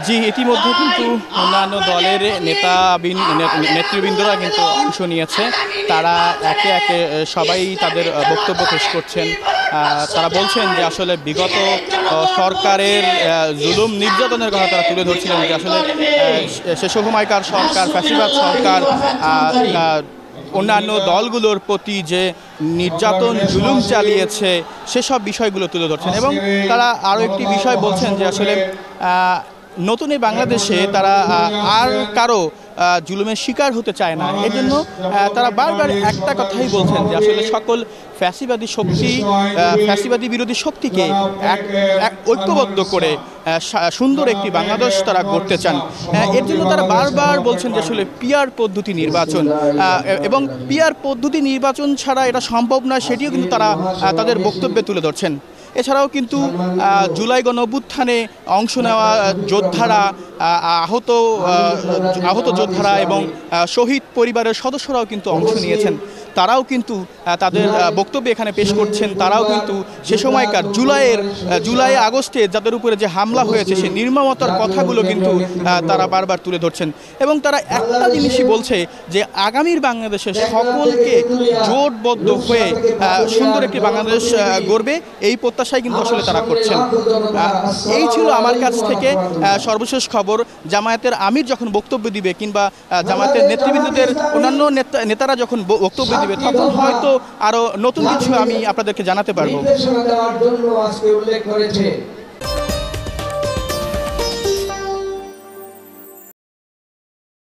জি, ইতিমধ্যে কিন্তু অন্যান্য দলের নেতৃবৃন্দরা কিন্তু অংশ নিয়েছে। তারা একে একে সবাই তাদের বক্তব্য পেশ করছেন। তারা বলছেন যে আসলে বিগত সরকারের জুলুম নির্যাতনের কথা তারা তুলে ধরছিলেন যে আসলে সে সময়কার সরকার, ফ্যাসিবাদ সরকার অন্যান্য দলগুলোর প্রতি যে নির্যাতন জুলুম চালিয়েছে সেসব বিষয়গুলো তুলে ধরছেন। এবং তারা আরও একটি বিষয় বলছেন যে আসলে নতুন এই বাংলাদেশে তারা আর কারো জুলুমের শিকার হতে চায় না। এই জন্য তারা বারবার একটা কথাই বলছেন যে আসলে সকল ফ্যাসিবাদী বিরোধী শক্তিকে ঐক্যবদ্ধ করে সুন্দর একটি বাংলাদেশ তারা গড়তে চান। এর জন্য তারা বারবার বলছেন যে আসলে পিআর পদ্ধতি নির্বাচন এবং পিআর পদ্ধতি নির্বাচন ছাড়া এটা সম্ভব নয়, সেটিও কিন্তু তারা তাদের বক্তব্যে তুলে ধরছেন। এছাড়াও কিন্তু জুলাই গণঅভ্যুত্থানে অংশ নেওয়া যোদ্ধারা, আহত যোদ্ধারা এবং শহীদ পরিবারের সদস্যরাও কিন্তু অংশ নিয়েছেন। তারাও কিন্তু তাদের বক্তব্য এখানে পেশ করছেন। তারাও কিন্তু সে সময়কার জুলাই আগস্টে যাদের উপরে যে হামলা হয়েছে সেই নির্মমতার কথাগুলো কিন্তু তারা বারবার তুলে ধরছেন। এবং তারা একটা জিনিসই বলছে যে আগামীর বাংলাদেশে সকলকে জোটবদ্ধ হয়ে সুন্দর একটি বাংলাদেশ গড়বে, এই প্রত্যাশাই কিন্তু আসলে তারা করছেন। এই ছিল আমার কাছ থেকে সর্বশেষ খবর। জামায়াতের আমির যখন বক্তব্য দিবে কিংবা জামায়াতের নেতৃবৃন্দদের অন্যান্য নেতারা যখন বক্তব্য দিবে তখন হয়তো আরো নতুন কিছু আমি আপনাদেরকে জানাতে পারবো।